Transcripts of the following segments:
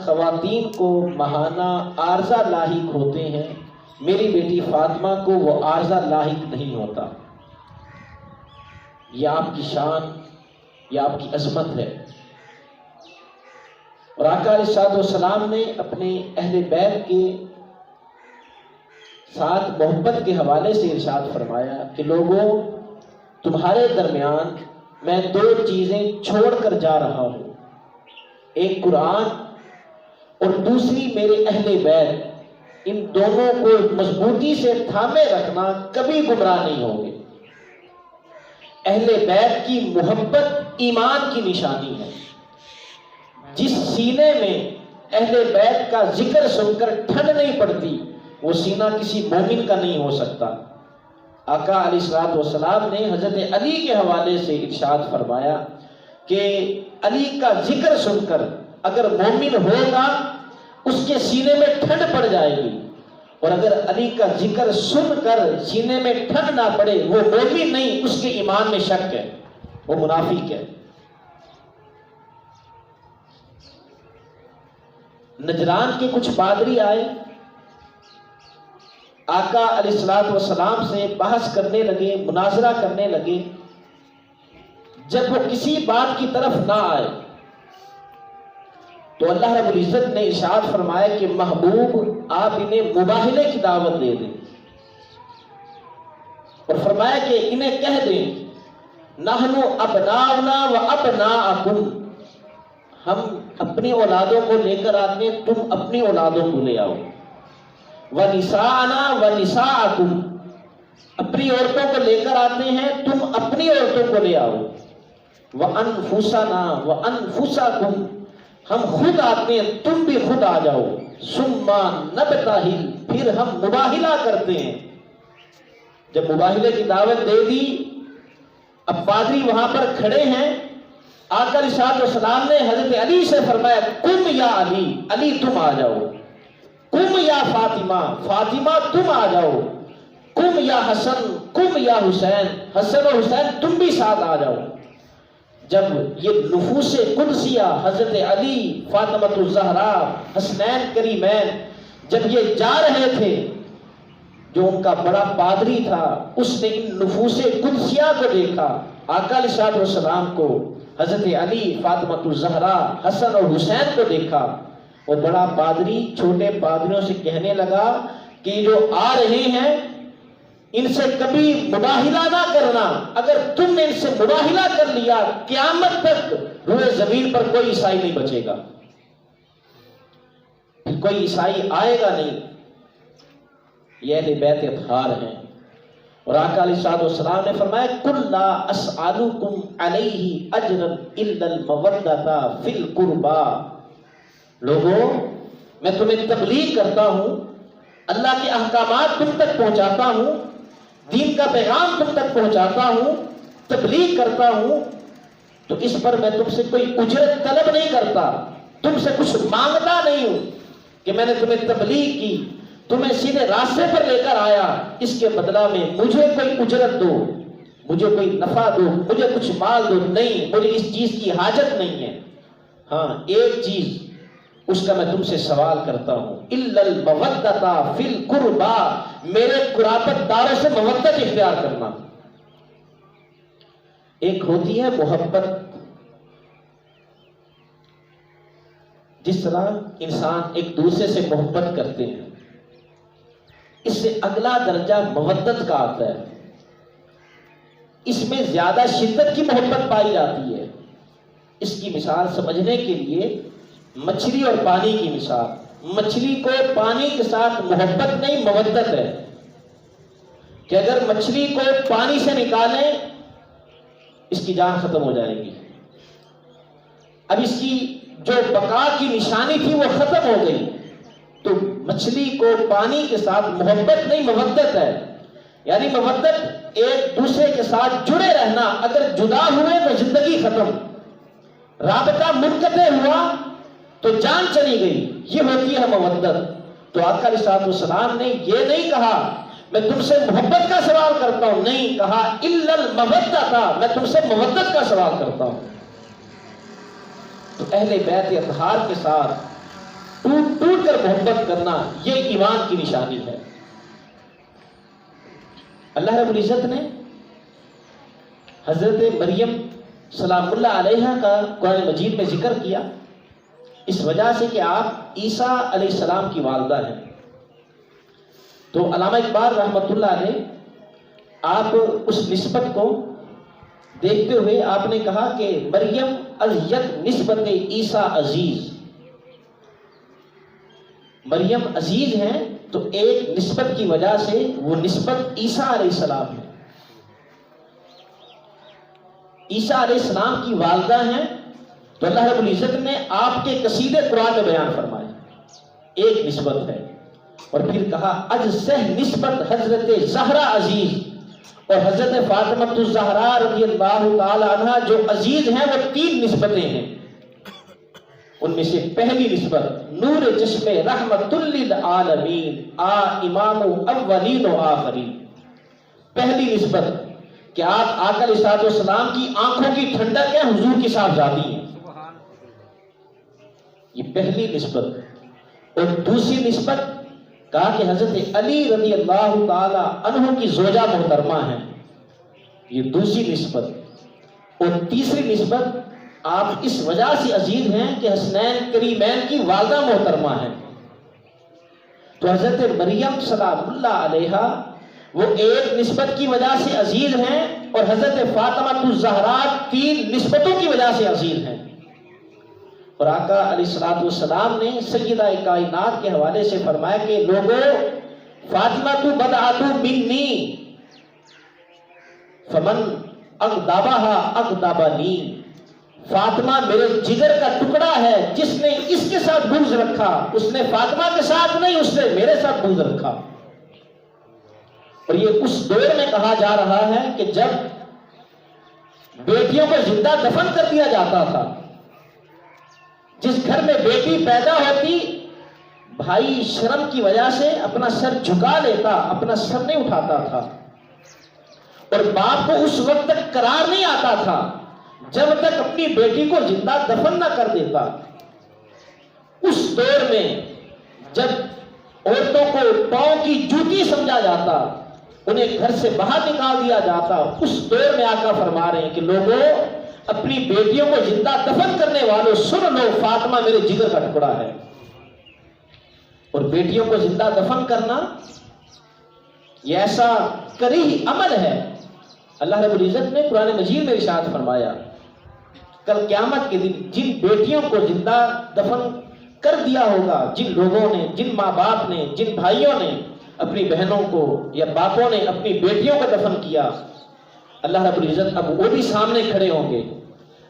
خواتین کو ماہانہ عارضہ لاحق ہوتے ہیں، میری بیٹی فاطمہ کو وہ عارضہ لاحق نہیں ہوتا۔ یہ آپ کی شان، یہ آپ کی عظمت ہے۔ اور آقا علیہ السلام نے اپنے اہل بیت کے ساتھ محبت کے حوالے سے ارشاد فرمایا کہ لوگوں، تمہارے درمیان میں دو چیزیں چھوڑ کر جا رہا ہوں، ایک قرآن اور دوسری میرے اہل بیت۔ ان دونوں کو مضبوطی سے تھامے رکھنا، کبھی گمراہ نہیں ہوگے۔ اہل بیت کی محبت ایمان کی نشانی ہے۔ جس سینے میں اہل بیت کا ذکر سن کر ٹھنڈ نہیں پڑتی، وہ سینہ کسی مومن کا نہیں ہو سکتا۔ آقا علیہ السلام نے حضرت علی کے حوالے سے ارشاد فرمایا کہ علی کا ذکر سن کر اگر مومن ہوگا اس کے سینے میں ٹھنڈ پڑ جائے گی، اور اگر علی کا ذکر سن کر سینے میں ٹھنڈ نہ پڑے وہ مومن نہیں، اس کے ایمان میں شک ہے، وہ منافق ہے۔ نجران کے کچھ پادری آئے، آقا علیہ السلام سے بحث کرنے لگے، مناظرہ کرنے لگے۔ جب وہ کسی بات کی طرف نہ آئے تو اللہ رب العزت نے ارشاد فرمایا کہ محبوب آپ انہیں مباہلے کی دعوت دے دیں، اور فرمایا کہ انہیں کہہ دیں نحن ابناؤنا و ابناءکم، ہم اپنی اولادوں کو لے کر آتے ہیں، تم اپنی اولادوں کو لے آؤ، وَنِسَاءَنَا وَنِسَاءَكُمْ، اپنی عورتوں کو لے کر آتے ہیں، تم اپنی عورتوں کو لے آؤ، وَأَنفُسَنَا وَأَنفُسَكُمْ، ہم خود آتے ہیں، تم بھی خود آ جاؤ، ثُمَّ نَبْتَهِلْ، پھر ہم مباہلہ کرتے ہیں۔ جب مباہلے کی دعوت دے دی، اب پادری وہاں پر کھڑے ہیں، آقا علیہ السلام نے حضرت علی سے فرمایا قم یا علی، علی تم آ جاؤ، قم یا فاطمہ، فاطمہ تم آ جاؤ، قم یا حسن، قم یا حسین، حسن اور حسین تم بھی ساتھ آ جاؤ۔ جب یہ نفوس قدسیہ حضرت علی، فاطمہ الزہرا، حسنین کریمین جب یہ جا رہے تھے، جو ان کا بڑا پادری تھا اس نے ان نفوس قدسیہ کو دیکھا، آقا علیہ السلام کو، حضرت علی، فاطمہ الزہرا، حسن اور حسین کو دیکھا، اور بڑا پادری چھوٹے پادریوں سے کہنے لگا کہ جو آ رہے ہیں ان سے کبھی مباہلہ نہ کرنا، اگر تم نے ان سے مباہلہ کر لیا قیامت تک روئے زمین پر کوئی عیسائی نہیں بچے گا، کوئی عیسائی آئے گا نہیں۔ یہ اہل بیت اطہار ہیں۔ اور آقا علیہ السلام نے فرمایا قُلْ لَا أَسْأَلُكُمْ عَلَيْهِ أَجْرًا إِلَّا الْمَوَدَّةَ فِي الْقُرْبَى، لوگوں میں تمہیں تبلیغ کرتا ہوں، اللہ کے احکامات تم تک پہنچاتا ہوں، دین کا پیغام تم تک پہنچاتا ہوں، تبلیغ کرتا ہوں، تو اس پر میں تم سے کوئی اجرت طلب نہیں کرتا، تم سے کچھ مانگتا نہیں ہوں کہ میں نے تمہیں تبلیغ کی، تمہیں سیدھے راستے پر لے کر آیا، اس کے بدلہ میں مجھے کوئی اجرت دو، مجھے کوئی نفع دو، مجھے کچھ مال دو، نہیں، مجھے اس چیز کی حاجت نہیں ہے۔ ہاں ایک چیز اس کا میں تم سے سوال کرتا ہوں، اِلَّا الْمَوَدَّةَ فِي الْقُرْبَى، میرے قرابت داروں سے مودت اختیار کرنا۔ ایک ہوتی ہے محبت، جس طرح انسان ایک دوسرے سے محبت کرتے ہیں، اس سے اگلا درجہ محبت کا آتا ہے، اس میں زیادہ شدت کی محبت پائی جاتی ہے۔ اس کی مثال سمجھنے کے لیے مچھلی اور پانی کی مثال، مچھلی کو پانی کے ساتھ محبت نہیں مودت ہے، کہ اگر مچھلی کو پانی سے نکالیں اس کی جان ختم ہو جائے گی، اب اس کی جو بقا کی نشانی تھی وہ ختم ہو گئی، تو مچھلی کو پانی کے ساتھ محبت نہیں مودت ہے، یعنی مودت ایک دوسرے کے ساتھ جڑے رہنا، اگر جدا ہوئے تو زندگی ختم، رابطہ منقطع ہوا تو جان چلی گئی، یہ ہوتی ہے مودت۔ تو آقا علیہ السلام نے یہ نہیں کہا میں تم سے محبت کا سوال کرتا ہوں، نہیں کہا الا المودۃ، میں تم سے مودت کا سوال کرتا ہوں۔ تو اہل بیت اطہار کے ساتھ محبت کرنا یہ ایمان کی نشانی ہے۔ اللہ رب العزت نے حضرت مریم سلام اللہ علیہا کا قرآن مجید میں ذکر کیا اس وجہ سے کہ آپ عیسیٰ علیہ السلام کی والدہ ہیں۔ تو علامہ اقبال رحمۃ اللہ علیہ آپ اس نسبت کو دیکھتے ہوئے آپ نے کہا کہ مریم از یک نسبت عیسیٰ عزیز، مریم عزیز ہیں تو ایک نسبت کی وجہ سے وہ نسبت عیسیٰ علیہ السلام ہے، عیسیٰ علیہ السلام کی والدہ ہیں۔ تو اللہ رب العزت نے آپ کے قصیدے قرآن میں بیان فرمائے، ایک نسبت ہے، اور پھر کہا از سہ نسبت حضرت زہرا عزیز، اور حضرت فاطمہ الزہرا رضی اللہ تعالی عنہ جو عزیز ہیں وہ 3 نسبتیں ہیں، ان میں سے پہلی نسبت نور جسم رحمت للعالمین آ امام اولین و آخرین، پہلی نسبت کہ آپ آقا علیہ الصلوۃ والسلام کی آنکھوں کی ٹھنڈک ہے، حضور کی صاحبزادی ہیں، یہ پہلی نسبت۔ اور دوسری نسبت کہا کہ حضرت علی رضی اللہ تعالی عنہ کی زوجہ محترمہ ہیں، یہ دوسری نسبت۔ اور تیسری نسبت آپ اس وجہ سے عزیز ہیں کہ حسنین کریمین کی والدہ محترمہ ہیں۔ تو حضرت مریم سلام اللہ علیہا وہ ایک نسبت کی وجہ سے عزیز ہیں، اور حضرت فاطمہ الزہرا 3 نسبتوں کی وجہ سے عزیز ہیں۔ اور آقا علیہ الصلوۃ والسلام نے سیدہ کائنات کے حوالے سے فرمایا کہ لوگوں فاطمہ تو بدعۃ منی فمن اغضبھا اغضبنی، فاطمہ میرے جگر کا ٹکڑا ہے، جس نے اس کے ساتھ بغض رکھا اس نے فاطمہ کے ساتھ نہیں، اس نے میرے ساتھ بغض رکھا۔ اور یہ اس دور میں کہا جا رہا ہے کہ جب بیٹیوں کو زندہ دفن کر دیا جاتا تھا، جس گھر میں بیٹی پیدا ہوتی بھائی شرم کی وجہ سے اپنا سر جھکا لیتا، اپنا سر نہیں اٹھاتا تھا، اور باپ کو اس وقت تک قرار نہیں آتا تھا جب تک اپنی بیٹی کو زندہ دفن نہ کر دیتا۔ اس دور میں جب عورتوں کو پاؤں کی جوتی سمجھا جاتا، انہیں گھر سے باہر نکال دیا جاتا، اس دور میں آقا فرما رہے ہیں کہ لوگوں اپنی بیٹیوں کو زندہ دفن کرنے والوں سن لو، فاطمہ میرے جگر کا ٹکڑا ہے۔ اور بیٹیوں کو زندہ دفن کرنا یہ ایسا کریہ عمل ہے، اللہ رب العزت نے قرآن مجید میں ارشاد فرمایا کل قیامت کے دن جن بیٹیوں کو زندہ دفن کر دیا ہوگا، جن لوگوں نے، جن ماں باپ نے، جن بھائیوں نے اپنی بہنوں کو یا باپوں نے اپنی بیٹیوں کو دفن کیا، اللہ رب العزت اب وہ بھی سامنے کھڑے ہوں گے،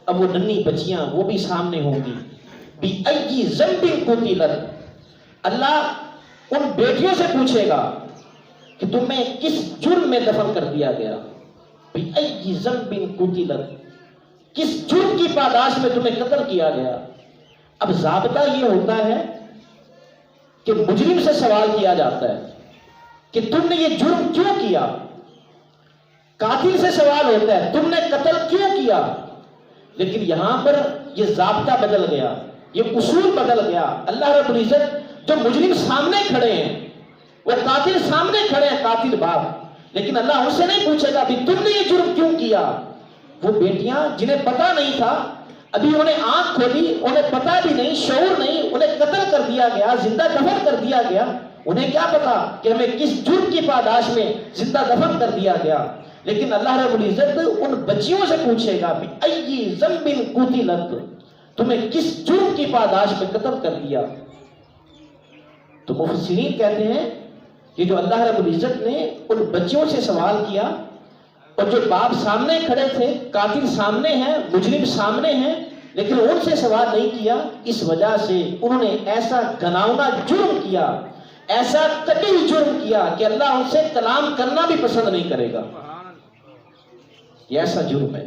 اب وہ ننھی بچیاں وہ بھی سامنے ہوں گی، بِأَيِّ ذَنبٍ قُتِلَتْ، اللہ ان بیٹیوں سے پوچھے گا کہ تمہیں کس جرم میں دفن کر دیا گیا، بِأَيِّ ذَنبٍ قُتِلَتْ، کس جرم کی پاداش میں تمہیں قتل کیا گیا۔ اب ضابطہ یہ ہوتا ہے کہ مجرم سے سوال کیا جاتا ہے کہ تم نے یہ جرم کیوں کیا، قاتل سے سوال ہوتا ہے تم نے قتل کیوں کیا، لیکن یہاں پر یہ ضابطہ بدل گیا، یہ اصول بدل گیا۔ اللہ رب العزت جو مجرم سامنے کھڑے ہیں، وہ قاتل سامنے کھڑے ہیں، قاتل باپ، لیکن اللہ ان سے نہیں پوچھے گا کہ تم نے یہ جرم کیوں کیا۔ وہ بیٹیاں جنہیں پتا نہیں تھا، ابھی انہیں آنکھ کھولی، انہیں پتا بھی نہیں، شعور نہیں، انہیں قتل کر دیا گیا، زندہ دفن کر دیا گیا، انہیں کیا پتا کہ ہمیں کس جرم کی پاداش میں زندہ دفن کر دیا گیا۔ لیکن اللہ رب العزت ان بچیوں سے پوچھے گا بِأَيِّ ذَنبٍ قُتِلَتْ، تمہیں کس جرم کی پاداش میں قتل کر دیا۔ تو مفسرین کہتے ہیں کہ جو اللہ رب العزت نے ان بچیوں سے سوال کیا، اور جو باپ سامنے کھڑے تھے، قاتل سامنے ہیں، مجرم سامنے ہیں، لیکن ان سے سوال نہیں کیا، اس وجہ سے انہوں نے ایسا گناؤنا جرم کیا، ایسا قطعی جرم کیا کہ اللہ ان سے کلام کرنا بھی پسند نہیں کرے گا۔ یہ ایسا جرم ہے۔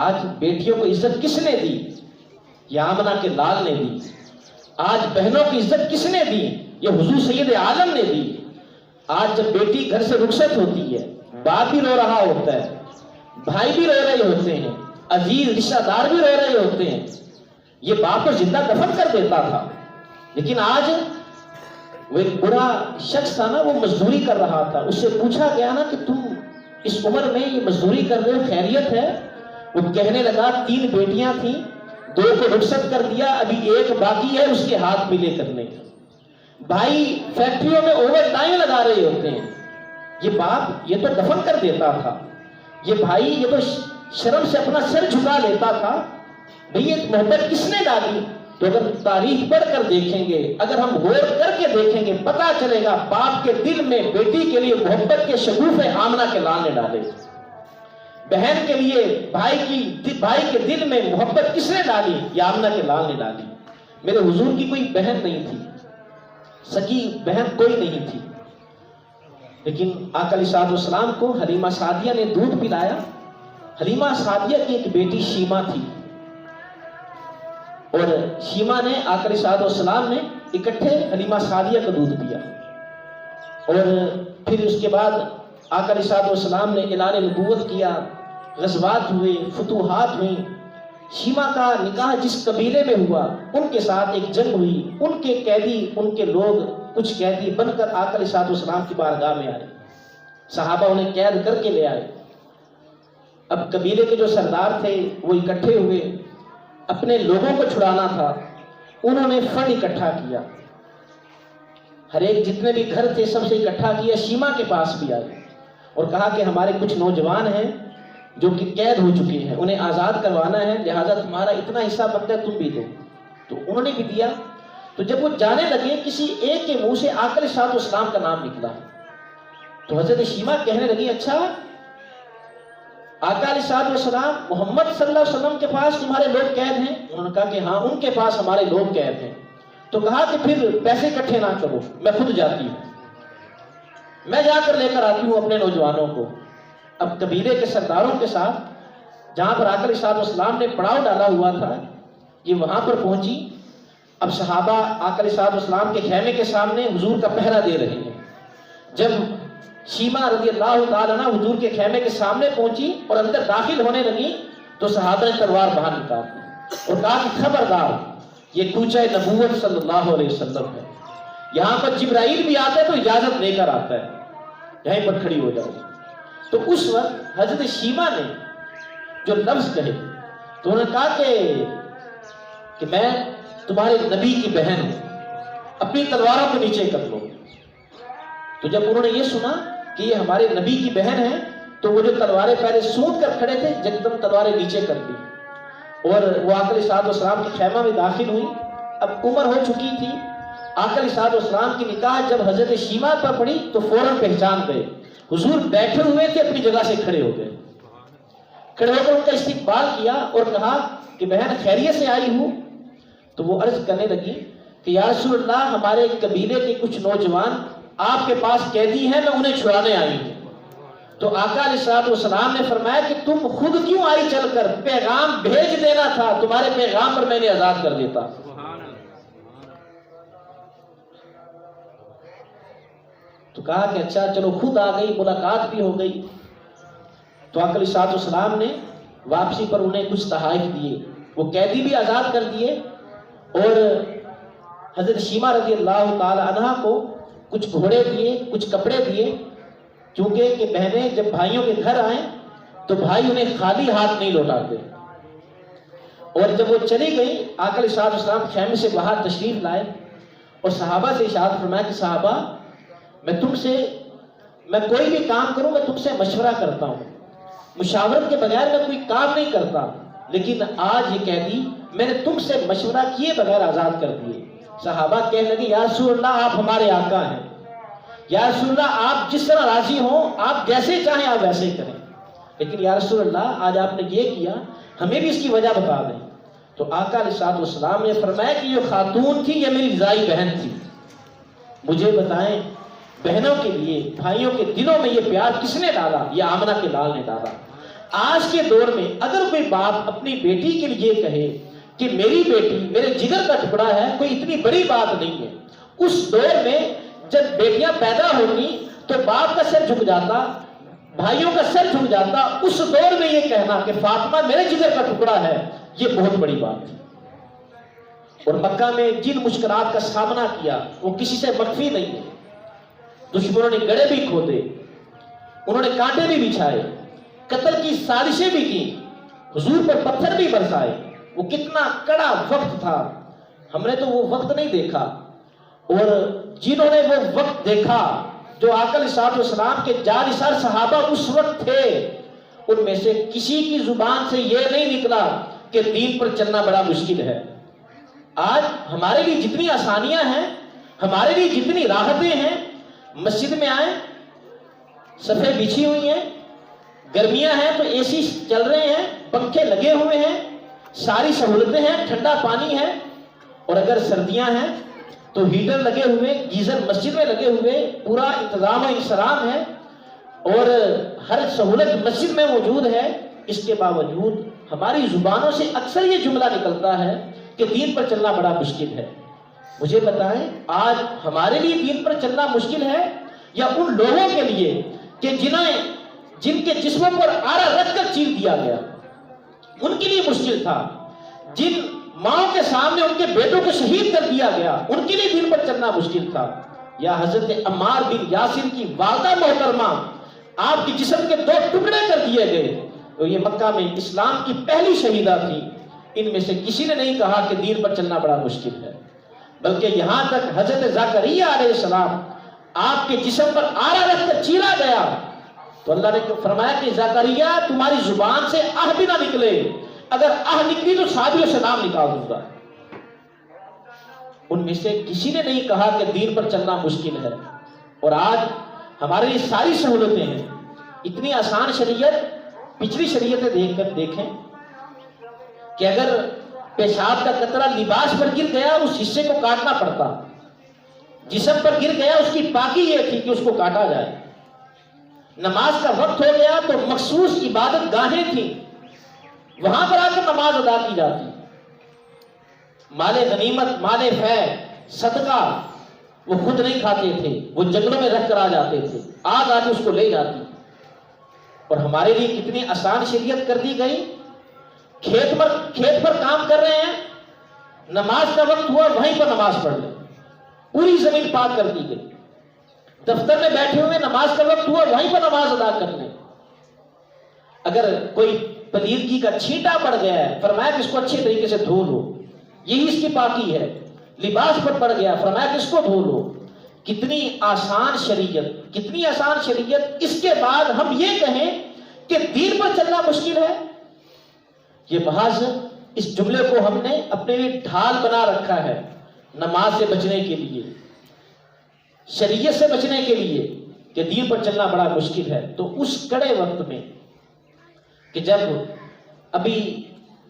آج بیٹیوں کو عزت کس نے دی؟ یہ آمنہ کے لال نے دی۔ آج بہنوں کی عزت کس نے دی؟ یہ حضور سید عالم نے دی۔ آج جب بیٹی گھر سے رخصت ہوتی ہے، باپ بھی رو رہا ہوتا ہے، بھائی بھی رو رہے ہوتے ہیں، عزیز رشتہ دار بھی رو رہے ہوتے ہیں، یہ باپ کو زندہ دفن کر دیتا تھا، لیکن آج وہ ایک بڑا شخص تھا نا، وہ مزدوری کر رہا تھا، اس سے پوچھا گیا نا کہ تم اس عمر میں یہ مزدوری کر رہے ہو، خیریت ہے؟ وہ کہنے لگا 3 بیٹیاں تھیں، 2 کو رخصت کر دیا، ابھی 1 باقی ہے، اس کے ہاتھ ملے کرنے کا۔ بھائی فیکٹریوں میں اوور ٹائم لگا رہے ہوتے ہیں، یہ باپ یہ تو دفن کر دیتا تھا، یہ بھائی یہ تو شرم سے اپنا سر جھکا لیتا تھا۔ بھئی یہ محبت کس نے ڈالی؟ تو اگر تاریخ پڑھ کر دیکھیں گے، اگر ہم غور کر کے دیکھیں گے، پتا چلے گا باپ کے دل میں بیٹی کے لیے محبت کے شگوفے آمنہ کے لال نے ڈالے، بہن کے لیے بھائی کے دل میں محبت کس نے ڈالی؟ یہ آمنہ کے لال نے ڈالی۔ میرے حضور کی کوئی بہن نہیں تھی، سکی بہن کوئی نہیں تھی، لیکن آقا علیہ السلام کو حلیمہ سعدیہ نے دودھ پلایا۔ حلیمہ سعدیہ کی ایک بیٹی شیمہ تھی، اور شیمہ نے آقا علیہ السلام نے اکٹھے حلیمہ سعدیہ کا دودھ پیا، اور پھر اس کے بعد آقا علیہ السلام نے اعلان نبوت کیا، غزوات ہوئے، فتوحات ہوئیں۔ شیمہ کا نکاح جس قبیلے میں ہوا ان کے ساتھ ایک جنگ ہوئی، ان کے قیدی، ان کے لوگ کچھ قیدی بن کر آقا علیہ السلام کی بارگاہ میں آئے، صحابہ انہیں قید کر کے لے آئے۔ اب قبیلے کے جو سردار تھے وہ اکٹھے ہوئے، اپنے لوگوں کو چھڑانا تھا، انہوں نے فنڈ اکٹھا کیا، ہر ایک جتنے بھی گھر تھے سب سے اکٹھا کیا، شیمہ کے پاس بھی آئے اور کہا کہ ہمارے کچھ نوجوان ہیں جو کہ قید ہو چکے ہیں، انہیں آزاد کروانا ہے، لہذا تمہارا اتنا حصہ بنتا ہے تم بھی دو۔ تو انہوں نے بھی دیا۔ تو جب وہ جانے لگے کسی ایک کے منہ سے آقا علیہ السلام کا نام نکلا، تو حضرت شیمہ کہنے لگی اچھا آقا علیہ السلام محمد صلی اللہ علیہ وسلم کے پاس تمہارے لوگ قید ہیں؟ انہوں نے کہا کہ ہاں ان کے پاس ہمارے لوگ قید ہیں۔ تو کہا کہ پھر پیسے اکٹھے نہ کرو، میں خود جاتی ہوں، میں جا کر لے کر آتی ہوں اپنے نوجوانوں کو۔ اب قبیلے کے سرداروں کے ساتھ جہاں پر آقا علیہ السلام نے پڑاؤ ڈالا ہوا تھا، یہ وہاں پر پہنچی۔ اب صحابہ آقا علیہ السلام کے خیمے کے سامنے حضور کا پہرا دے رہے ہیں۔ جب شیمہ رضی اللہ تعالیٰ عنہ حضور کے خیمے کے سامنے پہنچی اور اندر داخل ہونے لگی تو صحابہ نے تلوار باہر نکالی اور کہا کہ خبردار، یہ کوچہ نبوت صلی اللہ علیہ وسلم ہے، یہاں پر جبرائیل بھی آتا ہے تو اجازت لے کر آتا ہے، یہیں پر کھڑی ہو جاؤ۔ تو اس وقت حضرت شیمہ نے جو لفظ کہے تو انہوں نے کہا کہ میں تمہارے نبی کی بہن ہوں، اپنی تلواروں کو نیچے کر لو۔ تو جب انہوں نے یہ سنا کہ یہ ہمارے نبی کی بہن ہے تو وہ جو تلواریں پہلے سونت کر کھڑے تھے یکدم تلواریں نیچے کر دی، اور وہ آقا علیہ السلام کے خیمہ میں داخل ہوئی۔ اب عمر ہو چکی تھی، آقا علیہ السلام کی نکاح جب حضرت شیمہ پر پڑی تو فوراً پہچان گئے، حضور بیٹھے ہوئے تھے اپنی جگہ سے کھڑے ہو گئے، کھڑے ہو کر ان کا استقبال کیا اور کہا کہ بہن خیریت سے آئی ہوں؟ تو وہ عرض کرنے لگی کہ یا رسول اللہ ہمارے قبیلے کے کچھ نوجوان آپ کے پاس قیدی ہیں، میں انہیں چھڑانے آئی ہوں۔ تو آقا علیہ السلام نے فرمایا کہ تم خود کیوں آئی چل کر، پیغام بھیج دینا تھا، تمہارے پیغام پر میں نے آزاد کر دیتا۔ تو کہا کہ اچھا چلو خود آ گئی، ملاقات بھی ہو گئی۔ تو آقا علیہ السلام نے واپسی پر انہیں کچھ تحائف دیے، وہ قیدی بھی آزاد کر دیے، اور حضرت شیمہ رضی اللہ تعالی عنہ کو کچھ گھوڑے دیے، کچھ کپڑے دیے، کیونکہ کہ بہنیں جب بھائیوں کے گھر آئیں تو بھائی انہیں خالی ہاتھ نہیں لوٹاتے۔ اور جب وہ چلی گئی آقا علیہ السلام خیمے سے باہر تشریف لائے اور صحابہ سے ارشاد فرمایا کہ صحابہ میں کوئی بھی کام کروں میں تم سے مشورہ کرتا ہوں، مشاورت کے بغیر میں کوئی کام نہیں کرتا، لیکن آج یہ قیدی میں نے تم سے مشورہ کیے بغیر آزاد کر دیے۔ صحابہ کہنے لگے یا رسول اللہ آپ ہمارے آقا ہیں، یا رسول اللہ آپ جس طرح راضی ہوں، آپ جیسے چاہیں آپ ویسے کریں، لیکن یا رسول اللہ آج آپ نے یہ کیا، ہمیں بھی اس کی وجہ بتا دیں۔ تو آقا علیہ السلام نے فرمایا کہ یہ خاتون تھی، یہ میری رضائی بہن تھی، مجھے بتائیں بہنوں کے لیے، بھائیوں کے دلوں میں یہ پیار کس نے ڈالا؟ یہ آمنہ کے لال نے ڈالا۔ آج کے دور میں اگر کوئی باپ اپنی بیٹی کے لیے کہے کہ میری بیٹی میرے جگر کا ٹکڑا ہے، کوئی اتنی بڑی بات نہیں ہے۔ اس دور میں جب بیٹیاں پیدا ہوگی تو باپ کا سر جھک جاتا، بھائیوں کا سر جھک جاتا۔ اس دور میں یہ کہنا کہ فاطمہ میرے جگر کا ٹکڑا ہے، یہ بہت بڑی بات ہے۔ اور مکہ میں جن مشکلات کا سامنا کیا وہ کسی سے مخفی نہیں ہے. دشمنوں نے گڑھے بھی کھودے، انہوں نے کانٹے بھی بچھائے، قتل کی سازشیں بھی کی، حضور پر پتھر بھی برسائے. وہ کتنا کڑا وقت تھا، ہم نے تو وہ وقت نہیں دیکھا. اور جنہوں نے وہ وقت دیکھا، جو آقا علیہ السلام کے جانثار صحابہ اس وقت تھے، ان میں سے کسی کی زبان سے یہ نہیں نکلا کہ دین پر چلنا بڑا مشکل ہے. آج ہمارے لیے جتنی آسانیاں ہیں، ہمارے لیے جتنی راحتیں ہیں، مسجد میں آئیں، صفیں بچھی ہوئی ہیں، گرمیاں ہیں تو اے سی چل رہے ہیں، پنکھے لگے ہوئے ہیں، ساری سہولتیں ہیں، ٹھنڈا پانی ہے. اور اگر سردیاں ہیں تو ہیٹر لگے ہوئے، گیزر مسجد میں لگے ہوئے، پورا انتظام و انصرام ہے اور ہر سہولت مسجد میں موجود ہے. اس کے باوجود ہماری زبانوں سے اکثر یہ جملہ نکلتا ہے کہ دین پر چلنا بڑا مشکل ہے. مجھے بتائیں، آج ہمارے لیے دین پر چلنا مشکل ہے یا ان لوگوں کے لیے کہ جن کے جسموں پر آرا رکھ کر چیر دیا گیا، ان کے لیے مشکل تھا؟ جن ماں کے سامنے ان کے بیٹوں کو شہید کر دیا گیا، ان کے لیے دین پر چلنا مشکل تھا؟ یا حضرت عمار بن یاسر کی والدہ محترمہ، آپ کے جسم کے 2 ٹکڑے کر دیے گئے، تو یہ مکہ میں اسلام کی پہلی شہیدہ تھی. ان میں سے کسی نے نہیں کہا کہ دین پر چلنا بڑا مشکل ہے، بلکہ یہاں تک حضرت زکریا علیہ السلام، آپ کے جسم پر آرا رکھ کر چیرا گیا تو اللہ نے فرمایا کہ زکریا تمہاری زبان سے آہ بھی نہ نکلے، اگر آہ نکلی تو صابر سے نام نکال دوں گا. ان میں سے کسی نے نہیں کہا کہ دین پر چلنا مشکل ہے. اور آج ہمارے لیے ساری سہولتیں ہیں، اتنی آسان شریعت. پچھلی شریعتیں دیکھ کر دیکھیں کہ اگر پیشاب کا قطرہ لباس پر گر گیا اس حصے کو کاٹنا پڑتا، جسم پر گر گیا اس کی پاکی یہ تھی کہ اس کو کاٹا جائے. نماز کا وقت ہو گیا تو مخصوص عبادت گاہیں تھیں، وہاں پر آ کر نماز ادا کی جاتی. مال غنیمت، مال فے، صدقہ وہ خود نہیں کھاتے تھے، وہ جنگلوں میں رکھ کر آ جاتے تھے، آگ آ کے اس کو لے جاتی. اور ہمارے لیے کتنی آسان شریعت کر دی گئی. کھیت پر کام کر رہے ہیں، نماز کا وقت ہوا وہیں پر نماز پڑھ لیں، پوری زمین پاک کر دی گئی. دفتر میں بیٹھے ہوئے نماز کا وقت ہوا وہیں پر نماز ادا کر لیں. اگر کوئی پلیدگی کا چھینٹا پڑ گیا ہے، فرمایا کہ اس کو اچھے طریقے سے دھو لو، یہی اس کی پاکی ہے. لباس پر پڑ گیا، فرمایا کہ اس کو دھو لو. کتنی آسان شریعت، کتنی آسان شریعت. اس کے بعد ہم یہ کہیں کہ دین پر چلنا مشکل ہے. یہ محض اس جملے کو ہم نے اپنے لیے ڈھال بنا رکھا ہے نماز سے بچنے کے لیے، شریعت سے بچنے کے لیے، کہ دین پر چلنا بڑا مشکل ہے. تو اس کڑے وقت میں کہ جب ابھی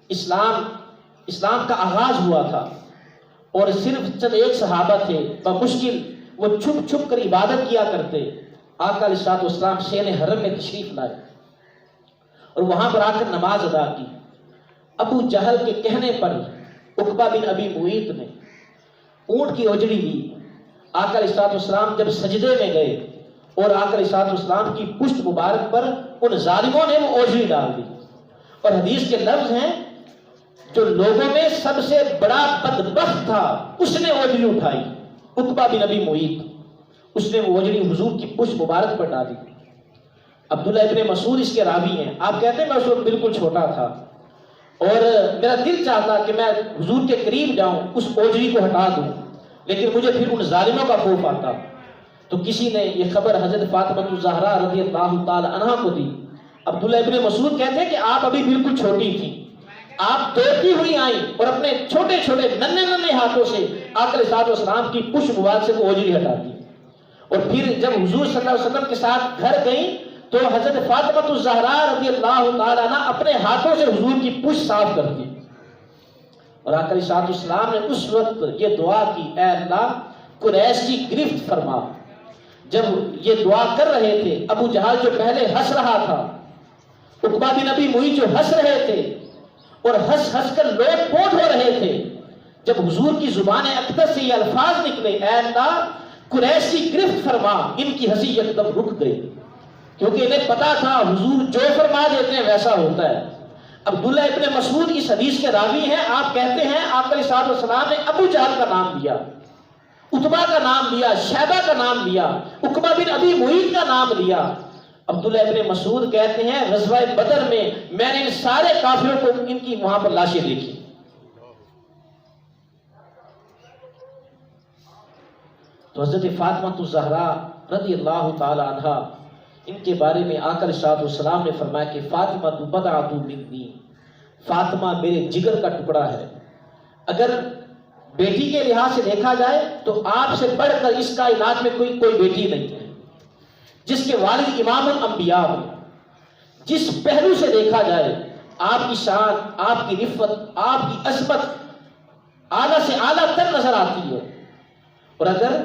اسلام کا آغاز ہوا تھا اور صرف چند ایک صحابہ تھے، بمشکل وہ چھپ چھپ کر عبادت کیا کرتے، آقا علیہ السلام شین حرم میں تشریف لائے اور وہاں پر آ کر نماز ادا کی. ابو جہل کے کہنے پر عقبہ بن ابی معیط نے اونٹ کی اوجڑی لی. آقا علیہ السلام جب سجدے میں گئے اور آقا علیہ السلام کی پشت مبارک پر ان ظالموں نے وہ اوجڑی ڈال دی. اور حدیث کے لفظ ہیں، جو لوگوں میں سب سے بڑا بدبخت تھا اس نے اوجڑی اٹھائی، عقبہ بن ابی معیط. اس نے وہ اوجڑی حضور کی پشت مبارک پر ڈالی. عبداللہ ابن مسعود اس کے راوی ہیں. آپ کہتے ہیں میں اس وقت بالکل چھوٹا تھا اور میرا دل چاہتا کہ میں حضور کے قریب جاؤں، اس اوجڑی کو ہٹا دوں، لیکن مجھے پھر ان ظالموں کا خوف آتا. تو کسی نے یہ خبر حضرت فاطمہ الزہرا رضی اللہ تعالی عنہا کو دی. عبداللہ ابن مسعود کہتے ہیں کہ آپ ابھی بالکل چھوٹی تھی، آپ دوڑتی ہوئی آئیں اور اپنے چھوٹے چھوٹے ننھے ہاتھوں سے آقا علیہ السلام کی پشت مبارک سے وہ اوجڑی ہٹا دی. اور پھر جب حضور صلی اللہ علیہ وسلم کے ساتھ گھر گئیں تو حضرت فاطمہ الزہرا رضی اللہ تعالی عنہ اپنے ہاتھوں سے حضور کی پشت صاف کر دی. اور آقا علیہ السلام نے اس وقت یہ دعا کی، اے اللہ قریش کی گرفت فرما. جب یہ دعا کر رہے تھے، ابو جہل جو پہلے ہنس رہا تھا، عقبہ بن ابی معیط جو ہنس رہے تھے اور ہنس ہنس کر لوٹ پوٹ ہو رہے تھے، جب حضور کی زبان اقدس سے یہ الفاظ نکلے، اے اللہ قریش کی گرفت فرما، ان کی ہنسی یکدم رک گئی. کیونکہ انہیں پتا تھا حضور جو فرما دیتے ہیں ویسا ہوتا ہے. عبداللہ ابن مسعود اس حدیث کے راوی ہیں. آپ کہتے ہیں آقا علیہ الصلوۃ والسلام نے ابو جہل کا نام لیا، عتبہ کا نام لیا، شیبہ کا نام لیا، عقبہ بن ابی معیط کا نام لیا. عبداللہ ابن مسعود کہتے ہیں غزوہ بدر میں نے ان سارے کافروں کو ان کی وہاں پر لاشیں دیکھی. تو حضرت فاطمہ الزہرا رضی اللہ تعالی عنہا، ان کے بارے میں آقا علیہ الصلوۃ والسلام نے فرمایا کہ فاطمہ بضعۃ منی، فاطمہ میرے جگر کا ٹکڑا ہے. اگر بیٹی کے لحاظ سے دیکھا جائے تو آپ سے بڑھ کر اس کائنات میں کوئی بیٹی نہیں ہے. جس کے والد امام الانبیاء ہو، جس پہلو سے دیکھا جائے آپ کی شان، آپ کی رفت، آپ کی عظمت اعلیٰ سے اعلیٰ تر نظر آتی ہے. اور اگر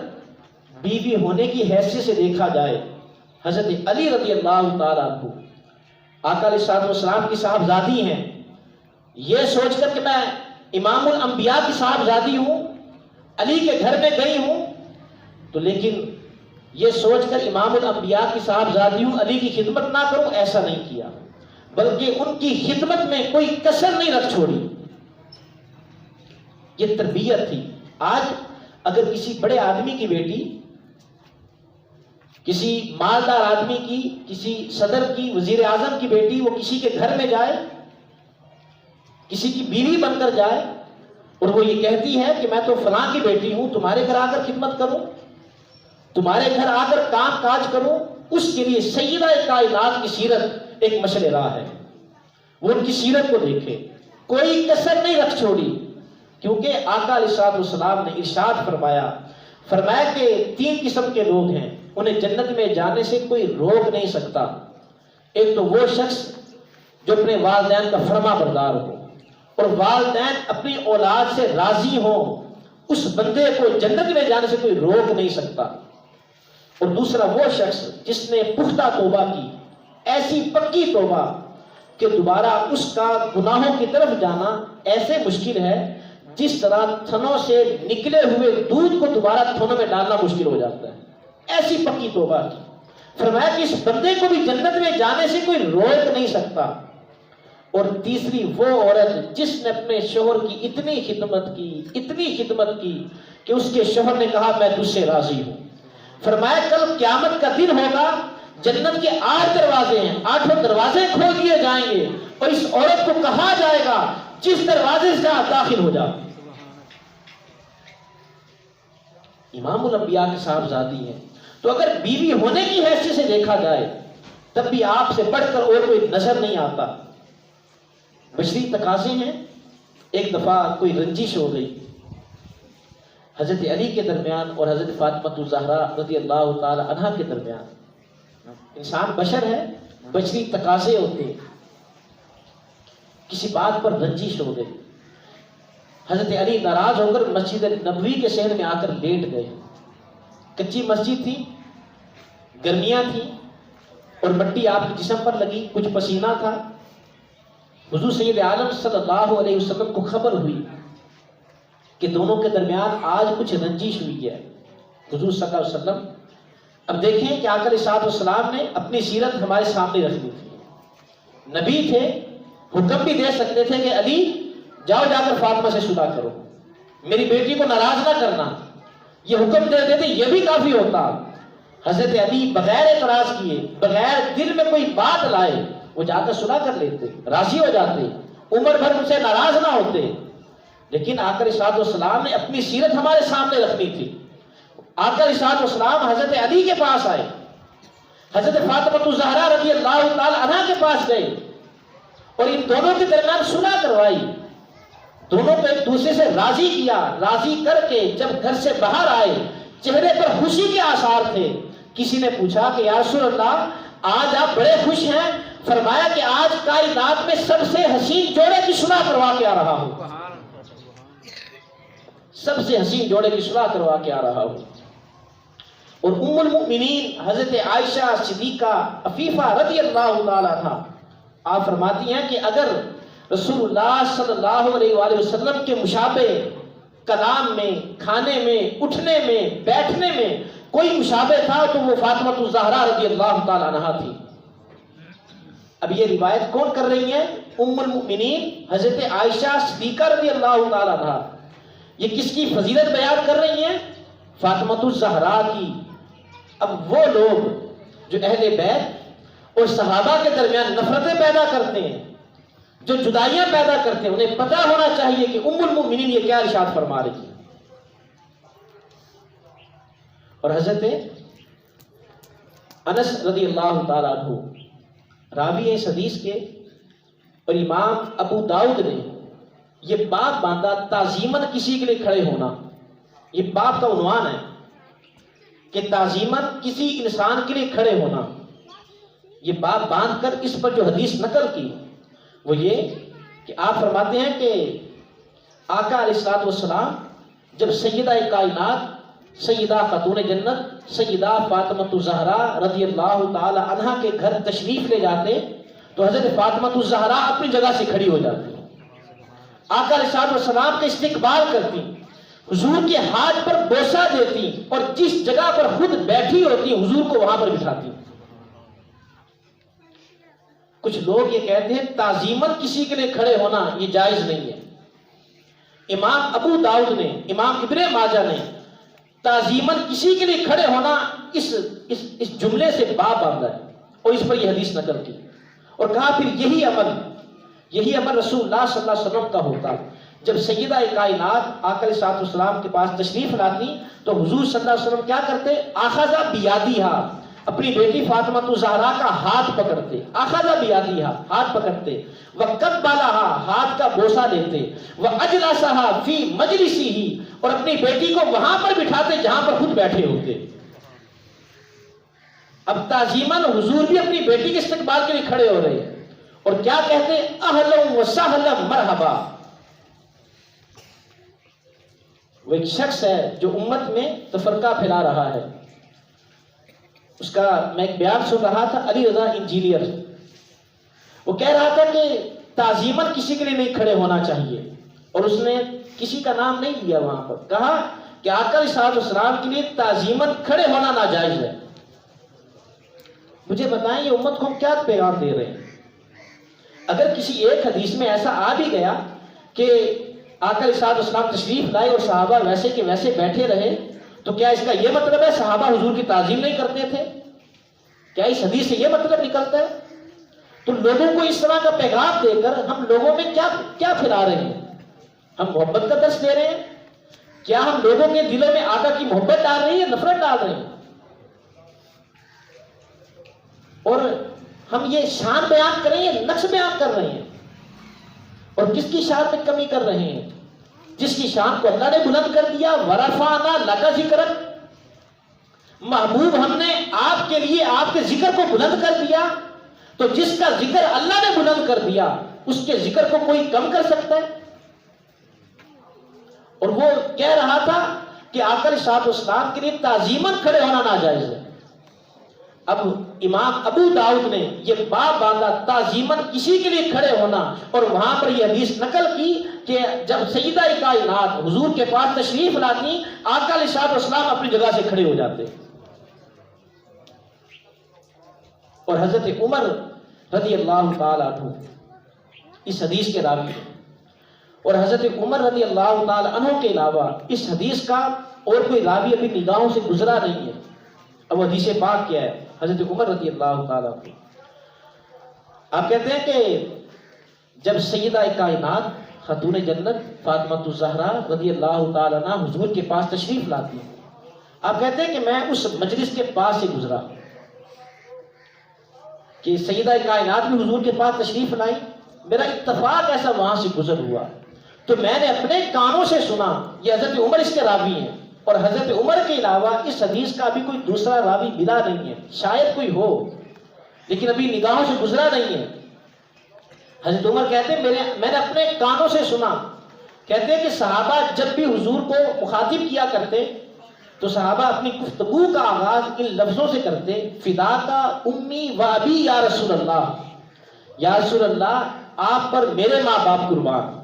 بیوی ہونے کی حیثیت سے دیکھا جائے حضرت علی رضی اللہ تعالیٰ عنہ آقا علیہ الصلوۃ والسلام کی صاحبزادی ہیں. یہ سوچ کر کہ میں امام الانبیاء کی صاحبزادی ہوں، علی کے گھر میں گئی ہوں، تو لیکن یہ سوچ کر امام الانبیاء کی صاحبزادی ہوں، علی کی خدمت نہ کروں، ایسا نہیں کیا، بلکہ ان کی خدمت میں کوئی کسر نہیں رکھ چھوڑی. یہ تربیت تھی. آج اگر کسی بڑے آدمی کی بیٹی، کسی مالدار آدمی کی، کسی صدر کی، وزیر اعظم کی بیٹی وہ کسی کے گھر میں جائے، کسی کی بیوی بن کر جائے اور وہ یہ کہتی ہے کہ میں تو فلاں کی بیٹی ہوں، تمہارے گھر آ کر خدمت کروں، تمہارے گھر آ کر کام کاج کروں، اس کے لیے سیدہ کائنات کی سیرت ایک مشعل راہ ہے. وہ ان کی سیرت کو دیکھے، کوئی کسر نہیں رکھ چھوڑی. کیونکہ آقا علیہ الصلوۃ والسلام نے ارشاد فرمایا کہ 3 قسم کے لوگ ہیں، انہیں جنت میں جانے سے کوئی روک نہیں سکتا. ایک تو وہ شخص جو اپنے والدین کا فرما بردار ہو اور والدین اپنی اولاد سے راضی ہوں، اس بندے کو جنت میں جانے سے کوئی روک نہیں سکتا. اور دوسرا وہ شخص جس نے پختہ توبہ کی، ایسی پکی توبہ کہ دوبارہ اس کا گناہوں کی طرف جانا ایسے مشکل ہے جس طرح تھنوں سے نکلے ہوئے دودھ کو دوبارہ تھنوں میں ڈالنا مشکل ہو جاتا ہے، ایسی پکی توبہ کی. فرمایا کہ اس بندے کو بھی جنت میں جانے سے کوئی روک نہیں سکتا. اور تیسری وہ عورت جس نے اپنے شوہر کی اتنی خدمت کی کہ اس کے شوہر نے کہا میں تجھ سے راضی ہوں. فرمایا کل قیامت کا دن ہوگا، جنت کے 8 دروازے ہیں، 8 دروازے کھول دیے جائیں گے اور اس عورت کو کہا جائے گا جس دروازے سے آپ داخل ہو جاؤ. امام الانبیاء کے صاحبزادی ہیں. تو اگر بیوی ہونے کی حیثیت سے دیکھا جائے تب بھی آپ سے بڑھ کر اور کوئی نظر نہیں آتا. بشری تقاضے ہیں. ایک دفعہ کوئی رنجش ہو گئی حضرت علی کے درمیان اور حضرت فاطمہ الزہرا رضی اللہ تعالی عنہا کے درمیان. انسان بشر ہے، بشری تقاضے ہوتے ہیں. کسی بات پر رنجش ہو گئی. حضرت علی ناراض ہو کر مسجد نبوی کے شہر میں آ کر لیٹ گئے. کچی مسجد تھی، گرمیاں تھیں اور مٹی آپ کے جسم پر لگی، کچھ پسینہ تھا. حضور سید عالم صلی اللہ علیہ وسلم کو خبر ہوئی کہ دونوں کے درمیان آج کچھ رنجش ہوئی ہے. حضور صلی اللہ علیہ وسلم اب دیکھیں کہ آقا علیہ الصلوۃ والسلام نے اپنی سیرت ہمارے سامنے رکھنی تھی. نبی تھے، حکم بھی دے سکتے تھے کہ علی جاؤ جا کر فاطمہ سے صلح کرو، میری بیٹی کو ناراض نہ کرنا. یہ حکم دے دیتے، یہ بھی کافی ہوتا. حضرت علی بغیر اعتراض کیے، بغیر دل میں کوئی بات لائے وہ جا کر صلح کر لیتے، راضی ہو جاتے، عمر بھر ان سے ناراض نہ ہوتے. لیکن آقا علیہ الصلوۃ والسلام نے اپنی سیرت ہمارے سامنے رکھنی تھی. آقا علیہ الصلوۃ والسلام حضرت علی کے پاس آئے، حضرت فاطمہ الزہرا رضی اللہ تعالی عنہا کے پاس گئے اور ان دونوں کے درمیان صلح کروائی. دونوں کو ایک دوسرے سے راضی کیا. راضی کر کے جب گھر سے باہر آئے چہرے پر خوشی کے آثار تھے. کسی نے پوچھا کہ یا رسول اللہ آج آپ بڑے خوش ہیں. فرمایا کہ آج کائنات میں سب سے حسین جوڑے کی صلح کروا کے آ رہا ہوں، سب سے حسین جوڑے کی صلح کروا کے آ رہا ہوں. اور ام المؤمنین حضرت عائشہ صدیقہ عفیفہ رضی اللہ تعالی عنہا آپ فرماتی ہیں کہ اگر رسول اللہ صلی اللہ علیہ وآلہ وسلم کے مشابہ کلام میں، کھانے میں، اٹھنے میں، بیٹھنے میں کوئی مشابہ تھا تو وہ فاطمہ الزہرا رضی اللہ تعالی عنہا تھی. اب یہ روایت کون کر رہی ہے؟ ام المؤمنین حضرت عائشہ صدیقہ رضی اللہ تعالیٰ عنہا یہ کس کی فضیلت بیان کر رہی ہیں؟ فاطمۃ الزہرا کی۔ اب وہ لوگ جو اہل بیت اور صحابہ کے درمیان نفرتیں پیدا کرتے ہیں، جو جدائیاں پیدا کرتے ہیں، انہیں پتہ ہونا چاہیے کہ ام المؤمنین یہ کیا ارشاد فرما رہی ہے۔ اور حضرت انس رضی اللہ تعالیٰ عنہ راوی اس حدیث کے، اور امام ابو داؤد نے یہ باب باندھا تعظیماً کسی کے لیے کھڑے ہونا۔ یہ باب کا عنوان ہے کہ تعظیماً کسی انسان کے لیے کھڑے ہونا۔ یہ باب باندھ کر اس پر جو حدیث نقل کی وہ یہ کہ آپ فرماتے ہیں کہ آقا علیہ الصلوۃ والسلام جب سیدہ کائنات سیدہ خاتون جنت سیدہ فاطمۃ الزہرا رضی اللہ تعالی عنہا کے گھر تشریف لے جاتے تو حضرت فاطمۃ الزہرا اپنی جگہ سے کھڑی ہو جاتی، آقا علیہ الصلوۃ والسلام کا استقبال کرتی، حضور کے ہاتھ پر بوسہ دیتی، اور جس جگہ پر خود بیٹھی ہوتی حضور کو وہاں پر بٹھاتی۔ کچھ لوگ یہ کہتے ہیں تعظیماً کسی کے لیے کھڑے ہونا یہ جائز نہیں ہے۔ امام ابو داؤد نے، امام ابن ماجہ نے تعظیماً کسی کے لیے کھڑے ہونا اس جملے سے باب باندھا ہے اور اس پر یہ حدیث نقل کی، اور کہا پھر یہی عمل رسول اللہ صلی اللہ علیہ وسلم کا ہوتا۔ جب سیدہ کائنات آقا علیہ الصلوۃ والسلام کے پاس تشریف لاتی تو حضور صلی اللہ علیہ وسلم کیا کرتے؟ آخذ بیادیہا، اپنی بیٹی فاطمۃ الزہرا کا ہاتھ پکڑتے، آخذ بیادیہا، ہاتھ پکڑتے، وقبلہا، ہاتھ کا بوسہ دیتے، واجلسہا فی مجلسہ، اور اپنی بیٹی کو وہاں پر بٹھاتے جہاں پر خود بیٹھے ہوتے۔ اب تعظیماً حضور بھی اپنی بیٹی کے استقبال کے لیے کھڑے ہو رہے ہیں، اور کیا کہتے ہیں؟ اہلا وسہلا مرحبا۔ وہ ایک شخص ہے جو امت میں تفرقہ پھیلا رہا ہے، اس کا میں ایک بیان سن رہا تھا، علی رضا انجینئر، وہ کہہ رہا تھا کہ تعظیماً کسی کے لیے نہیں کھڑے ہونا چاہیے، اور اس نے کسی کا نام نہیں لیا، وہاں پر کہا کہ آقا علیہ الصلوۃ والسلام کے لیے تعظیماً کھڑے ہونا ناجائز ہے۔ مجھے بتائیں یہ امت کو ہم کیا پیغام دے رہے ہیں؟ اگر کسی ایک حدیث میں ایسا آ بھی گیا کہ آقا علیہ الصلوۃ والسلام تشریف لائے اور صحابہ ویسے کے ویسے بیٹھے رہے، تو کیا اس کا یہ مطلب ہے صحابہ حضور کی تعظیم نہیں کرتے تھے؟ کیا اس حدیث سے یہ مطلب نکلتا ہے؟ تو لوگوں کو اس طرح کا پیغام دے کر ہم لوگوں میں کیا پھیلا رہے ہیں؟ ہم محبت کا درس دے رہے ہیں؟ کیا ہم لوگوں کے دلوں میں آقا کی محبت ڈال رہے ہیں یا نفرت ڈال رہے ہیں؟ اور ہم یہ شان بیان کر رہے ہیں، نقش بیان کر رہے ہیں، اور کس کی شان میں کمی کر رہے ہیں؟ جس کی شان کو اللہ نے بلند کر دیا، ورفعنا لک ذکرک، محبوب ہم نے آپ کے لیے آپ کے ذکر کو بلند کر دیا، تو جس کا ذکر اللہ نے بلند کر دیا اس کے ذکر کو کوئی کم کر سکتا ہے؟ اور وہ کہہ رہا تھا کہ آقا علیہ الصلوۃ والسلام کے لیے تعظیماً کھڑے ہونا ناجائز ہے۔ اب امام ابو داؤد نے یہ باب باندھا تعظیماً کسی کے لیے کھڑے ہونا، اور وہاں پر یہ حدیث نقل کی کہ جب سیدہ کائنات حضور کے پاس تشریف لاتی آقا علیہ الصلوۃ والسلام اپنی جگہ سے کھڑے ہو جاتے۔ اور حضرت عمر رضی اللہ تعالی عنہ اس حدیث کے راوی ہیں، اور حضرت عمر رضی اللہ تعالی عنہ کے علاوہ اس حدیث کا اور کوئی راوی ابھی نگاہوں سے گزرا نہیں ہے۔ اب حدیث پاک کیا ہے؟ حضرت عمر رضی اللہ تعالیٰ عنہ، آپ کہتے ہیں کہ جب سیدہ کائنات خاتون جنت فاطمۃ الزہرا رضی اللہ تعالیٰ عنہ حضور کے پاس تشریف لاتی ہیں، آپ کہتے ہیں کہ میں اس مجلس کے پاس سے گزرا کہ سیدہ کائنات بھی حضور کے پاس تشریف لائی، میرا اتفاق ایسا وہاں سے گزر ہوا تو میں نے اپنے کانوں سے سنا۔ یہ حضرت عمر اس کے راوی ہیں، اور حضرت عمر کے علاوہ اس حدیث کا ابھی کوئی دوسرا راوی ملا نہیں ہے، شاید کوئی ہو لیکن ابھی نگاہوں سے گزرا نہیں ہے۔ حضرت عمر کہتے ہیں میں نے اپنے کانوں سے سنا، کہتے ہیں کہ صحابہ جب بھی حضور کو مخاطب کیا کرتے تو صحابہ اپنی گفتگو کا آغاز ان لفظوں سے کرتے، فداکا امی و ابی یا رسول اللہ، یا رسول اللہ آپ پر میرے ماں باپ قربان۔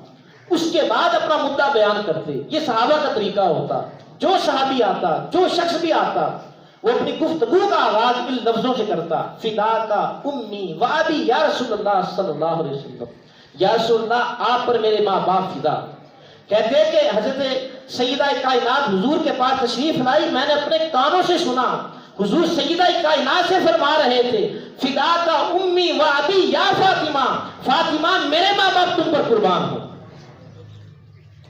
اس کے بعد اپنا مدعا بیان کرتے۔ یہ صحابہ کا طریقہ ہوتا، جو صحابی آتا، جو شخص بھی آتا، وہ اپنی گفتگو کا آغاز ان لفظوں سے کرتا، فداکا امی و ابی یا رسول اللہ صلی اللہ علیہ وسلم، یا رسول اللہ آپ پر میرے ماں باپ فدا. کہتے ہیں کہ حضرت سیدہ کائنات حضور کے پاس تشریف لائی, میں نے اپنے کانوں سے سنا حضور سیدہ کائنات سے فرما رہے تھے فدا کا امی و ابی یا فاطمہ, فاطمہ میرے ماں باپ تم پر قربان ہو,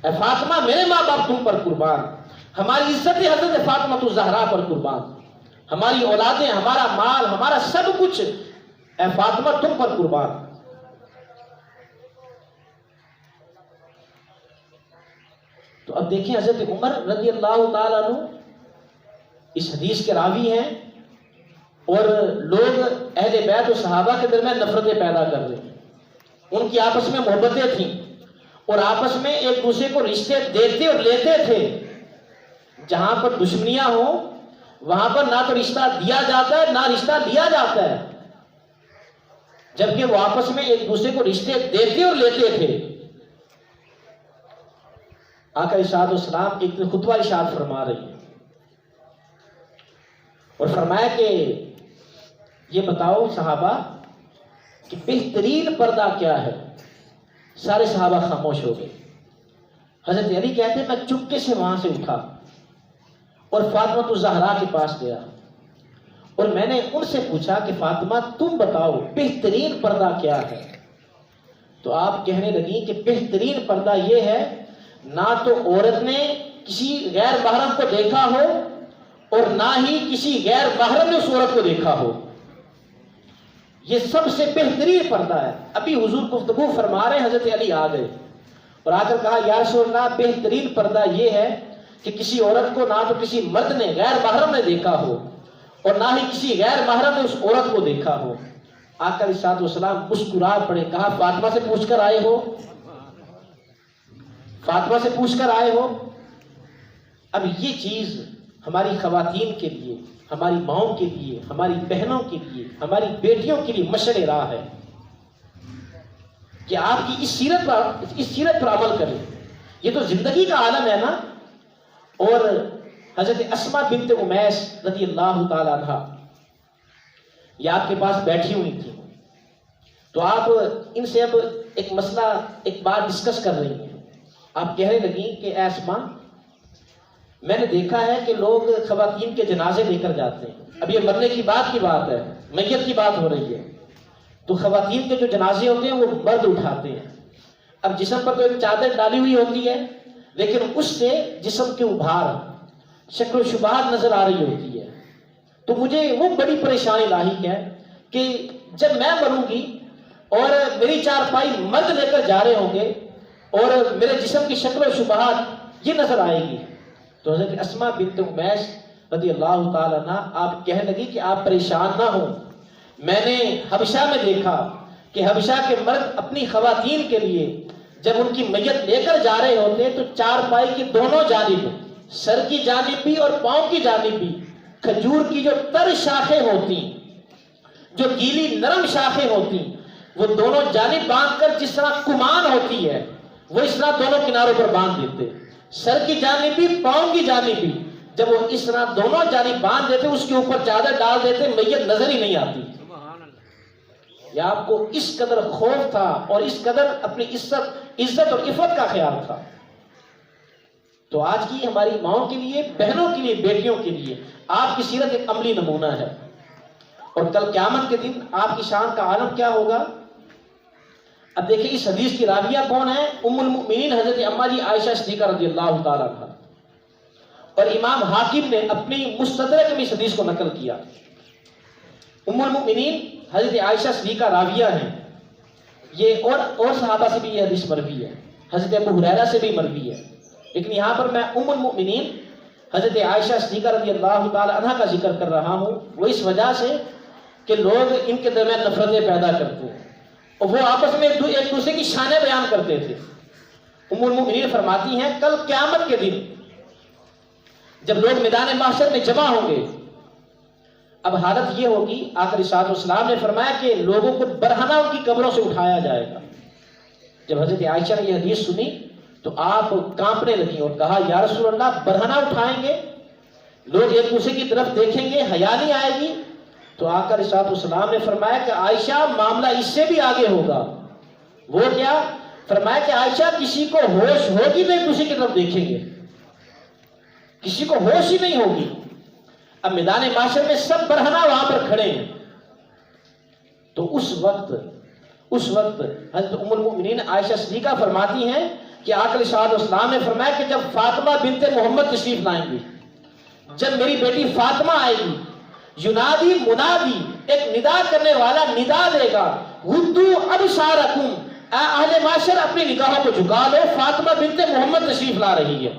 اے فاطمہ میرے ماں باپ تم پر قربان, ہماری عزت حضرت فاطمہ الزہرا پر قربان, ہماری اولادیں, ہمارا مال, ہمارا سب کچھ اے فاطمہ تم پر قربان. تو اب دیکھیں حضرت عمر رضی اللہ تعالیٰ عنہ اس حدیث کے راوی ہیں اور لوگ اہل بیت و صحابہ کے درمیان نفرتیں پیدا کر رہے ہیں. ان کی آپس میں محبتیں تھیں اور آپس میں ایک دوسرے کو رشتے دیتے اور لیتے تھے. جہاں پر دشمنیاں ہوں وہاں پر نہ تو رشتہ دیا جاتا ہے نہ رشتہ لیا جاتا ہے, جبکہ وہ آپس میں ایک دوسرے کو رشتے دیتے اور لیتے تھے. آقا ارشاد السلام ایک دن خطبہ ارشاد فرما رہی ہیں اور فرمایا کہ یہ بتاؤ صحابہ کہ بہترین پردہ کیا ہے. سارے صحابہ خاموش ہو گئے. حضرت علی کہتے ہیں میں چپکے سے وہاں سے اٹھا اور فاطمہ الزہرا کے پاس گیا اور میں نے ان سے پوچھا کہ فاطمہ تم بتاؤ بہترین پردہ کیا ہے. تو آپ کہنے لگی کہ بہترین پردہ یہ ہے نہ تو عورت نے کسی غیر محرم کو دیکھا ہو اور نہ ہی کسی غیر محرم نے اس عورت کو دیکھا ہو. یہ سب سے بہترین پردہ ہے. ابھی حضور گفتگو فرما رہے حضرت علی آ گئے اور آ کر کہا یا رسول اللہ بہترین پردہ یہ ہے کہ کسی عورت کو نہ تو کسی مرد نے غیر محرم نے دیکھا ہو اور نہ ہی کسی غیر محرم نے اس عورت کو دیکھا ہو. آقا علیہ الصلوۃ والسلام مسکرا پڑے, کہا فاطمہ سے پوچھ کر آئے ہو, فاطمہ سے پوچھ کر آئے ہو. اب یہ چیز ہماری خواتین کے لیے, ہماری ماؤں کے لیے, ہماری بہنوں کے لیے, ہماری بیٹیوں کے لیے مشعل راہ ہے کہ آپ کی اس سیرت پر عمل کریں. یہ تو زندگی کا عالم ہے نا. اور حضرت اسماء بنت امیس رضی اللہ تعالی عنہا یہ آپ کے پاس بیٹھی ہوئی تھی, تو آپ ان سے اب ایک مسئلہ ایک بات ڈسکس کر رہی ہیں. آپ کہنے لگیں کہ اے اسماء میں نے دیکھا ہے کہ لوگ خواتین کے جنازے لے کر جاتے ہیں. اب یہ مرنے کی بات ہے, میت کی بات ہو رہی ہے. تو خواتین کے جو جنازے ہوتے ہیں وہ مرد اٹھاتے ہیں. اب جسم پر تو ایک چادر ڈالی ہوئی ہوتی ہے لیکن اس سے جسم کے ابھار, شکل و شباہت نظر آ رہی ہوتی ہے. تو مجھے وہ بڑی پریشانی لاحق ہے کہ جب میں مروں گی اور میری چارپائی مرد لے کر جا رہے ہوں گے اور میرے جسم کی شکل و شباہت یہ نظر آئے گی. تو حضرت اسماء بنت امیس رضی اللہ تعالیٰ عنہ آپ کہنے لگی کہ آپ پریشان نہ ہوں. میں نے حبشہ میں دیکھا کہ حبشہ کے مرد اپنی خواتین کے لیے جب ان کی میت لے کر جا رہے ہوتے تو چارپائی کی دونوں جانب, سر کی جانب بھی اور پاؤں کی جانب بھی, کھجور کی جو تر شاخیں ہوتی, جو گیلی نرم شاخیں ہوتی, وہ دونوں جانب باندھ کر جس طرح کمان ہوتی ہے وہ اس طرح دونوں کناروں پر باندھ دیتے, سر کی جانب بھی پاؤں کی جانب بھی. جب وہ اس طرح دونوں جانب باندھ دیتے اس کے اوپر چادر ڈال دیتے, میت نظر ہی نہیں آتی. یا آپ کو اس قدر خوف تھا اور اس قدر اپنی عزت اور عفت کا خیال تھا. تو آج کی ہماری ماؤں کے لیے, بہنوں کے لیے, بیٹیوں کے لیے آپ کی سیرت ایک عملی نمونہ ہے. اور کل قیامت کے دن آپ کی شان کا عالم کیا ہوگا. اب دیکھیں اس حدیث کی راویہ کون ہے, ام المؤمنین حضرت اما جی عائشہ صدیقہ رضی اللہ تعالیٰ عنہ. اور امام حاکم نے اپنی مستدرک میں اس حدیث کو نقل کیا. ام المؤمنین حضرت عائشہ صدیقہ راویہ ہیں. یہ اور صحابہ سے بھی یہ حدیث مروی ہے, حضرت ابو ہریرہ سے بھی مروی ہے, لیکن یہاں پر میں ام المؤمنین حضرت عائشہ صدیقہ رضی اللہ تعالی عنہ کا ذکر کر رہا ہوں. وہ اس وجہ سے کہ لوگ ان کے درمیان نفرتیں پیدا کرتے ہیں اور وہ آپس میں ایک دوسرے کی شانیں بیان کرتے تھے. ام المؤمنین فرماتی ہیں کل قیامت کے دن جب لوگ میدان محشر میں جمع ہوں گے, اب حالت یہ ہوگی, آقا علیہ السلام نے فرمایا کہ لوگوں کو برہنہ ان کی قبروں سے اٹھایا جائے گا. جب حضرت عائشہ نے یہ حدیث سنی تو آپ کانپنے لگی اور کہا یا رسول اللہ برہنہ اٹھائیں گے, لوگ ایک دوسرے کی طرف دیکھیں گے, حیا نہیں آئے گی. تو آقا علیہ السلام نے فرمایا کہ عائشہ معاملہ اس سے بھی آگے ہوگا. وہ کیا؟ فرمایا کہ عائشہ کسی کو ہوش ہوگی نہیں کسی کی طرف دیکھیں گے، کسی کو ہوش ہی نہیں ہوگی۔ اب میدان معاشر میں سب برہنہ وہاں پر کھڑے ہیں، تو اس وقت حضرت ام المؤمنین عائشہ صدیقہ فرماتی ہیں کہ آقا علیہ الصلوۃ والسلام نے فرمایا کہ جب فاطمہ بنت محمد تشریف لائیں گی، جب میری بیٹی فاطمہ آئے گی، ینادی منادی، ایک ندا کرنے والا ندا دے گا، غضوا ابصارکم، اے اہل معاشر اپنی نگاہوں کو جھکا لو، فاطمہ بنت محمد تشریف لا رہی ہے۔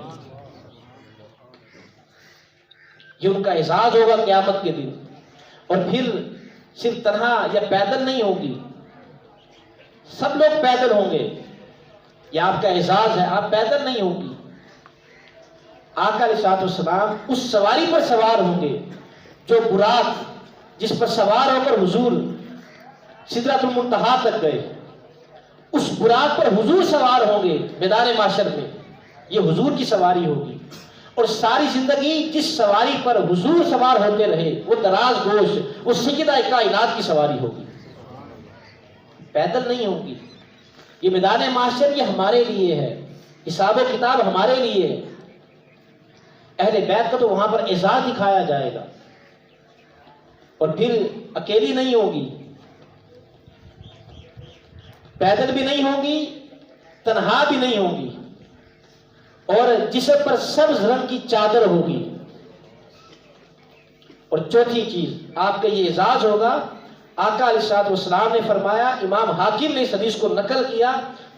یہ ان کا اعزاز ہوگا قیامت کے دن۔ اور پھر صرف تنہا یا پیدل نہیں ہوگی، سب لوگ پیدل ہوں گے، یہ آپ کا اعزاز ہے، آپ پیدل نہیں ہوگی۔ آقا علیہ الصلوۃ والسلام اس سواری پر سوار ہوں گے جو براق جس پر سوار ہو کر حضور سدرۃ المنتہا تک گئے، اس براق پر حضور سوار ہوں گے میدان معاشر میں، یہ حضور کی سواری ہوگی۔ اور ساری زندگی جس سواری پر حضور سوار ہوتے رہے وہ دراز گوش، وہ سیدہ کائنات کی سواری ہوگی، پیدل نہیں ہوگی۔ یہ میدان معاشر یہ ہمارے لیے ہے، حساب و کتاب ہمارے لیے ہے۔ اہل بیت کا تو وہاں پر اعزاز دکھایا جائے گا۔ اور پھر اکیلی نہیں ہوگی، پیدل بھی نہیں ہوگی، تنہا بھی نہیں ہوگی، اور جسم پر سبز رنگ کی چادر ہوگی۔ اور چوتھی چیز آپ کا یہ اعزاز ہوگا، آقا علیہ الصلوۃ والسلام نے فرمایا، امام حاکم نے اس حدیث کو نقل کیا،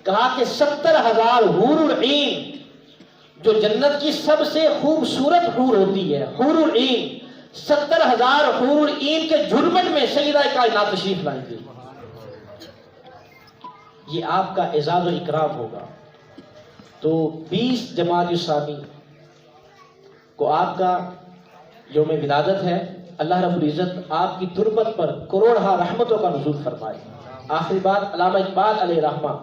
کہا کہ 70,000 حور العین، جو جنت کی سب سے خوبصورت حور ہوتی ہے، حور العین، 70,000 حور العین کے جھرمٹ میں سیدہ کائنات تشریف لائیں گے۔ یہ آپ کا اعزاز و اکرام ہوگا۔ تو 20 جمادی الثانی کو آپ کا یوم ولادت ہے۔ اللہ رب العزت آپ کی تربت پر کروڑہا رحمتوں کا نزول فرمائے۔ آخری بات، علامہ اقبال علیہ رحمہ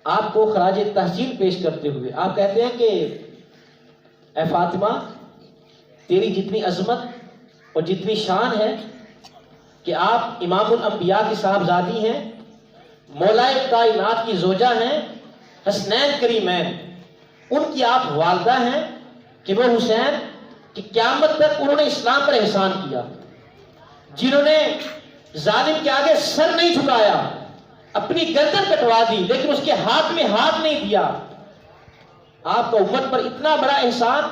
آپ کو خراج تحسین پیش کرتے ہوئے آپ کہتے ہیں کہ اے فاطمہ، تیری جتنی عظمت اور جتنی شان ہے کہ آپ امام الانبیاء کی صاحبزادی ہیں، مولائے کائنات کی زوجہ ہیں، حسنین کریمین، ان کی آپ والدہ ہیں کہ وہ حسین کہ قیامت تک انہوں نے اسلام پر احسان کیا، جنہوں نے ظالم کے آگے سر نہیں جھکایا، اپنی گردن کٹوا دی لیکن اس کے ہاتھ میں ہاتھ نہیں دیا۔ آپ کا امت پر اتنا بڑا احسان،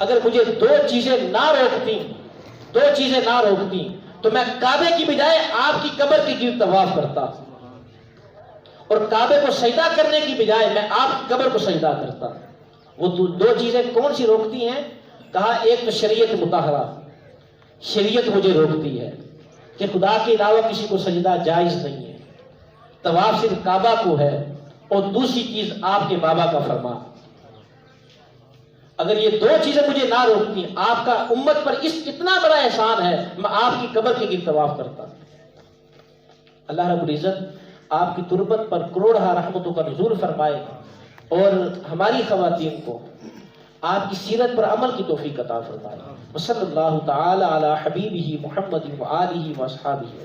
اگر مجھے دو چیزیں نہ روکتی تو میں کعبے کی بجائے آپ کی قبر کے گرد طواف کرتا، اور کعبے کو سجدہ کرنے کی بجائے میں آپ کی قبر کو سجدہ کرتا۔ وہ دو چیزیں کون سی روکتی ہیں؟ کہا ایک تو شریعت مطہرہ، شریعت مجھے روکتی ہے کہ خدا کے علاوہ کسی کو سجدہ جائز نہیں ہے، طواف صرف کعبہ کو ہے، اور دوسری چیز آپ کے بابا کا فرمان۔ اگر یہ دو چیزیں مجھے نہ روکتی، آپ کا امت پر اتنا بڑا احسان ہے، میں آپ کی قبر کے گرد طواف کرتا۔ اللہ رب العزت آپ کی تربت پر کروڑہا رحمتوں کا نزول فرمائے، اور ہماری خواتین کو آپ کی سیرت پر عمل کی توفیق عطا فرمائے۔ وصلی اللہ تعالی علی حبیبہ محمد و آلہ و اصحابہ۔